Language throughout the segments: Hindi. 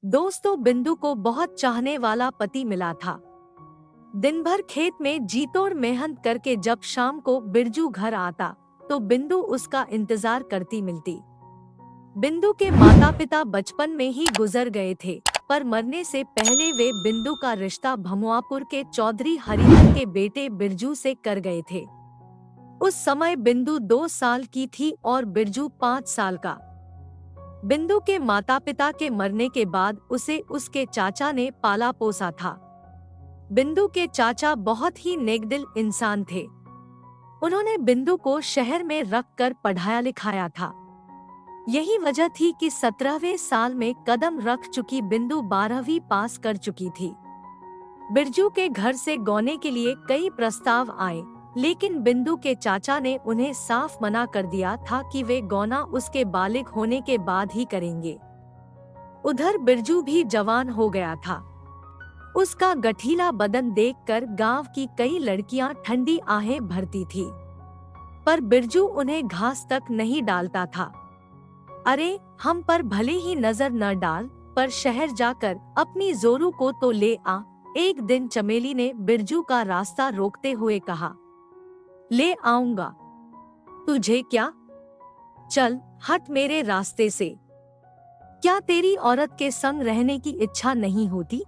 दोस्तों, बिंदु को बहुत चाहने वाला पति मिला था। दिन भर खेत में जी तोड़ मेहनत करके जब शाम को बिरजू घर आता तो बिंदु उसका इंतजार करती मिलती। बिंदु के माता पिता बचपन में ही गुजर गए थे, पर मरने से पहले वे बिंदु का रिश्ता भमुआपुर के चौधरी हरिहर के बेटे बिरजू से कर गए थे। उस समय बिंदु 2 साल की थी और बिरजू 5 साल का। बिंदु के माता पिता के मरने के बाद उसे उसके चाचा ने पाला पोसा था। बिंदु के चाचा बहुत ही नेकदिल इंसान थे। उन्होंने बिंदु को शहर में रखकर पढ़ाया लिखाया था। यही वजह थी कि 17वें साल में कदम रख चुकी बिंदु 12वीं पास कर चुकी थी। बिरजू के घर से गौने के लिए कई प्रस्ताव आए, लेकिन बिंदु के चाचा ने उन्हें साफ मना कर दिया था कि वे गौना उसके बालिग होने के बाद ही करेंगे। उधर बिरजू भी जवान हो गया था। उसका गठीला बदन देखकर गांव की कई लड़कियां ठंडी आहें भरती थी, पर बिरजू उन्हें घास तक नहीं डालता था। अरे, हम पर भले ही नजर न डाल, पर शहर जाकर अपनी जोरू को तो ले आ। एक दिन चमेली ने बिरजू का रास्ता रोकते हुए कहा, ले आऊंगा। तुझे क्या? चल हट मेरे रास्ते से। क्या तेरी औरत के संग रहने की इच्छा नहीं होती?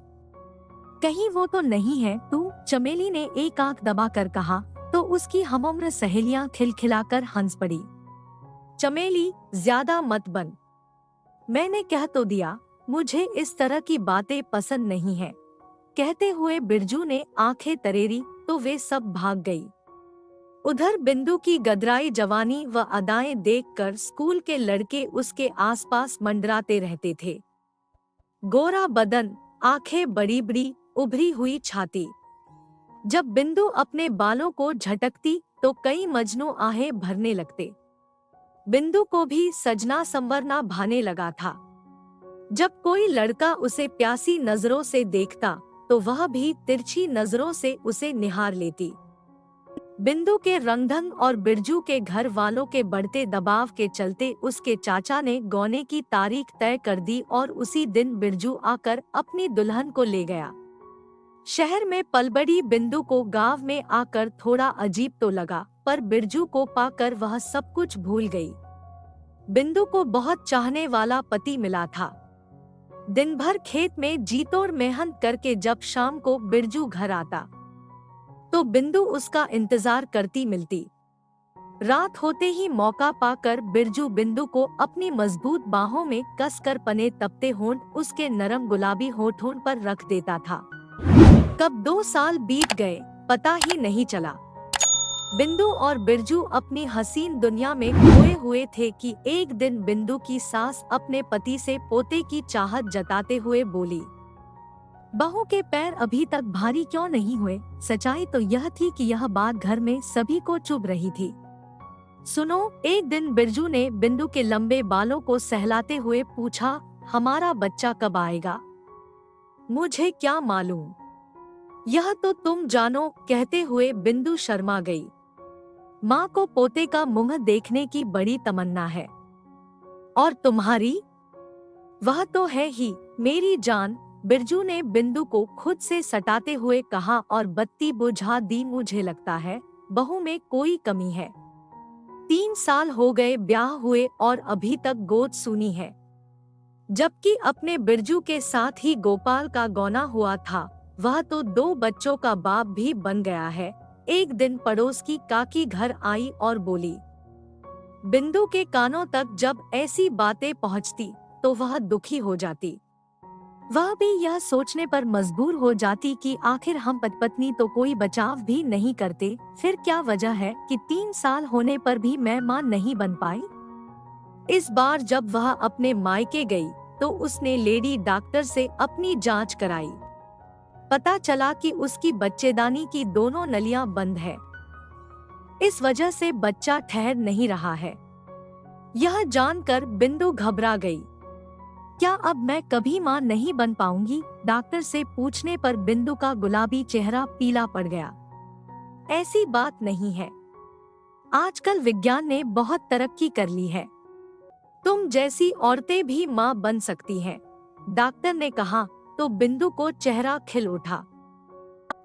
कहीं वो तो नहीं है तू? चमेली ने एक आंख दबाकर कहा तो उसकी हमउम्र सहेलियां खिलखिलाकर हंस पड़ी। चमेली, ज्यादा मत बन। मैंने कह तो दिया, मुझे इस तरह की बातें पसंद नहीं है। कहते हुए बिरजू ने आंखें तरेरी तो वे सब भाग गई। उधर बिंदु की गदराई जवानी व अदाएं देखकर स्कूल के लड़के उसके आसपास मंडराते रहते थे। गोरा बदन, आंखें बड़ी बड़ी, उभरी हुई छाती। जब बिंदु अपने बालों को झटकती तो कई मजनू आहें भरने लगते। बिंदु को भी सजना संवरना भाने लगा था। जब कोई लड़का उसे प्यासी नजरों से देखता तो वह भी तिरछी नजरों से उसे निहार लेती। बिंदु के रंगढंग और बिरजू के घर वालों के बढ़ते दबाव के चलते उसके चाचा ने गौने की तारीख तय कर दी और उसी दिन बिरजू आकर अपनी दुल्हन को ले गया। शहर में पलबड़ी बिंदु को गांव में आकर थोड़ा अजीब तो लगा, पर बिरजू को पाकर वह सब कुछ भूल गई। बिंदु को बहुत चाहने वाला पति मिला था। दिन भर खेत में जी तोड़ मेहनत करके जब शाम को बिरजू घर आता तो बिंदु उसका इंतजार करती मिलती। रात होते ही मौका पाकर बिरजू बिंदु को अपनी मजबूत बाहों में कसकर पने तपते होंठ उसके नरम गुलाबी होठों पर रख देता था। कब 2 साल बीत गए पता ही नहीं चला। बिंदु और बिरजू अपनी हसीन दुनिया में खोए हुए थे कि एक दिन बिंदु की सास अपने पति से पोते की चाहत जताते हुए बोली, बहू के पैर अभी तक भारी क्यों नहीं हुए? सच्चाई तो यह थी कि यह बात घर में सभी को चुभ रही थी। सुनो, एक दिन बिरजू ने बिंदु के लंबे बालों को सहलाते हुए पूछा, हमारा बच्चा कब आएगा? मुझे क्या मालूम, यह तो तुम जानो। कहते हुए बिंदु शर्मा गई। माँ को पोते का मुंह देखने की बड़ी तमन्ना है। और तुम्हारी? वह तो है ही मेरी जान, बिरजू ने बिंदु को खुद से सटाते हुए कहा और बत्ती बुझा दी। मुझे लगता है बहू में कोई कमी है। 3 साल हो गए ब्याह हुए और अभी तक गोद सूनी है। जबकि अपने बिरजू के साथ ही गोपाल का गौना हुआ था, वह तो 2 बच्चों का बाप भी बन गया है। एक दिन पड़ोस की काकी घर आई और बोली। बिंदु के कानों तक जब ऐसी बातें पहुंचती तो वह दुखी हो जाती। वह भी यह सोचने पर मजबूर हो जाती कि आखिर हम पति-पत्नी तो कोई बचाव भी नहीं करते, फिर क्या वजह है कि 3 साल होने पर भी मैं मां नहीं बन पाई। इस बार जब वह अपने मायके गई तो उसने लेडी डॉक्टर से अपनी जांच कराई। पता चला कि उसकी बच्चेदानी की दोनों नलियां बंद है। इस वजह से बच्चा ठहर नहीं रहा है। यह जानकर बिंदु घबरा गई। क्या अब मैं कभी मां नहीं बन पाऊंगी? डॉक्टर से पूछने पर बिंदु का गुलाबी चेहरा पीला पड़ गया। ऐसी बात नहीं है, आजकल विज्ञान ने बहुत तरक्की कर ली है। तुम जैसी औरतें भी मां बन सकती हैं। डॉक्टर ने कहा तो बिंदु को चेहरा खिल उठा।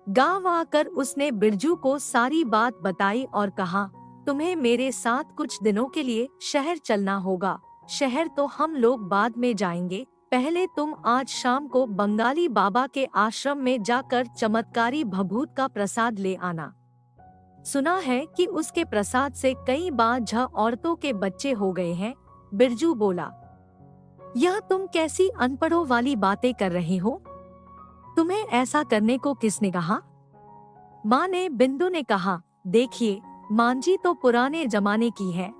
गांव आकर उसने बिरजू को सारी बात बताई और कहा, तुम्हें मेरे साथ कुछ दिनों के लिए शहर चलना होगा। शहर तो हम लोग बाद में जाएंगे, पहले तुम आज शाम को बंगाली बाबा के आश्रम में जाकर चमत्कारी भभूत का प्रसाद ले आना। सुना है कि उसके प्रसाद से कई बार औरतों के बच्चे हो गए हैं। बिरजू बोला, यह तुम कैसी अनपढ़ों वाली बातें कर रही हो? तुम्हें ऐसा करने को किसने कहा? माँ ने। बिंदु ने कहा, देखिए मांझी तो पुराने जमाने की है,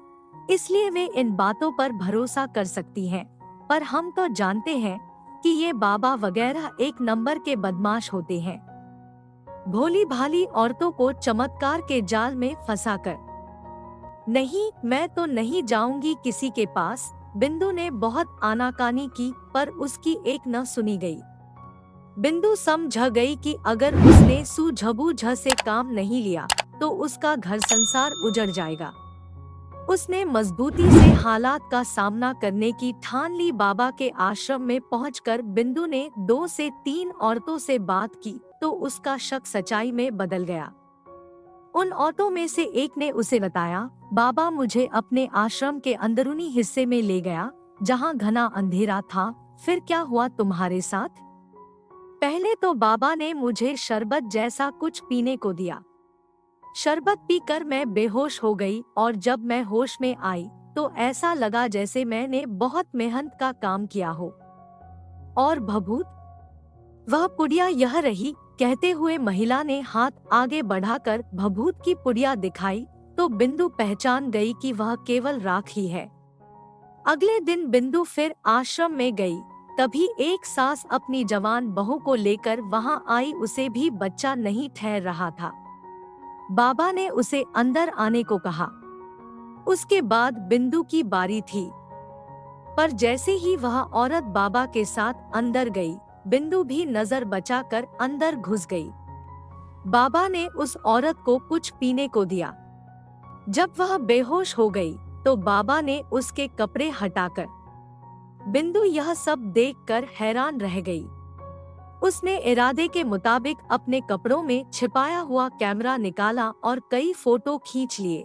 इसलिए वे इन बातों पर भरोसा कर सकती हैं। पर हम तो जानते हैं कि ये बाबा वगैरह एक नंबर के बदमाश होते हैं, भोली भाली औरतों को चमत्कार के जाल में फंसाकर। नहीं, मैं तो नहीं जाऊंगी किसी के पास। बिंदु ने बहुत आनाकानी की, पर उसकी एक न सुनी गई। बिंदु समझ गई कि अगर उसने सूझबूझ से काम नहीं लिया तो उसका घर संसार उजड़ जाएगा। उसने मजबूती से हालात का सामना करने की ठान ली। बाबा के आश्रम में पहुंचकर बिंदु ने 2 से 3 औरतों से बात की तो उसका शक सच्चाई में बदल गया। उन औरतों में से एक ने उसे बताया, बाबा मुझे अपने आश्रम के अंदरूनी हिस्से में ले गया जहां घना अंधेरा था। फिर क्या हुआ तुम्हारे साथ? पहले तो बाबा ने मुझे शरबत जैसा कुछ पीने को दिया। शरबत पीकर मैं बेहोश हो गई और जब मैं होश में आई तो ऐसा लगा जैसे मैंने बहुत मेहनत का काम किया हो। और भभूत? वह पुड़िया यह रही। कहते हुए महिला ने हाथ आगे बढ़ाकर भभूत की पुड़िया दिखाई तो बिंदु पहचान गई कि वह केवल राख ही है। अगले दिन बिंदु फिर आश्रम में गई। तभी एक सास अपनी जवान बहू को लेकर वहां आई। उसे भी बच्चा नहीं ठहर रहा था। बाबा ने उसे अंदर आने को कहा। उसके बाद बिंदु की बारी थी, पर जैसे ही वह औरत बाबा के साथ अंदर गई, बिंदु भी नजर बचाकर अंदर घुस गई। बाबा ने उस औरत को कुछ पीने को दिया। जब वह बेहोश हो गई तो बाबा ने उसके कपड़े हटाकर। बिंदु यह सब देखकर हैरान रह गई। उसने इरादे के मुताबिक अपने कपड़ों में छिपाया हुआ कैमरा निकाला और कई फोटो खींच लिए।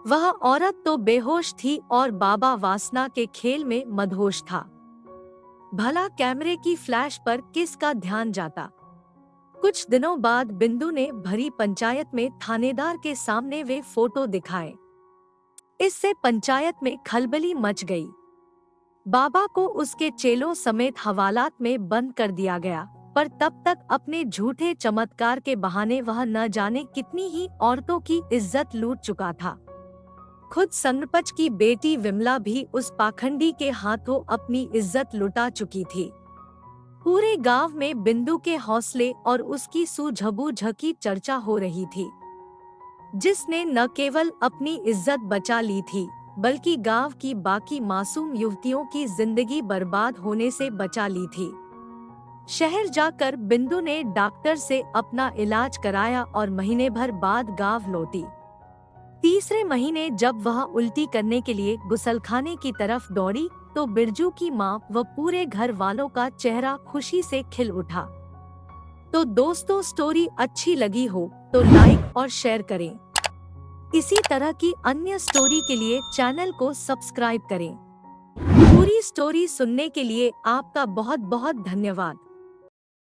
वह औरत तो बेहोश थी और बाबा वासना के खेल में मदहोश था। भला कैमरे की फ्लैश पर किसका ध्यान जाता? कुछ दिनों बाद बिंदु ने भरी पंचायत में थानेदार के सामने वे फोटो दिखाए। इससे पंचायत में खलबली मच गई। बाबा को उसके चेलों समेत हवालात में बंद कर दिया गया, पर तब तक अपने झूठे चमत्कार के बहाने वह न जाने कितनी ही औरतों की इज्जत लूट चुका था। खुद संगपच की बेटी विमला भी उस पाखंडी के हाथों अपनी इज्जत लुटा चुकी थी। पूरे गांव में बिंदु के हौसले और उसकी सूझबूझ की चर्चा हो रही थी, जिसने न केवल अपनी इज्जत बचा ली थी बल्कि गांव की बाकी मासूम युवतियों की जिंदगी बर्बाद होने से बचा ली थी। शहर जाकर बिंदु ने डॉक्टर से अपना इलाज कराया और महीने भर बाद गांव लौटी। तीसरे महीने जब वह उल्टी करने के लिए गुसलखाने की तरफ दौड़ी तो बिरजू की माँ व पूरे घर वालों का चेहरा खुशी से खिल उठा। तो दोस्तों, स्टोरी अच्छी लगी हो तो लाइक और शेयर करें। इसी तरह की अन्य स्टोरी के लिए चैनल को सब्सक्राइब करें। पूरी स्टोरी सुनने के लिए आपका बहुत बहुत धन्यवाद।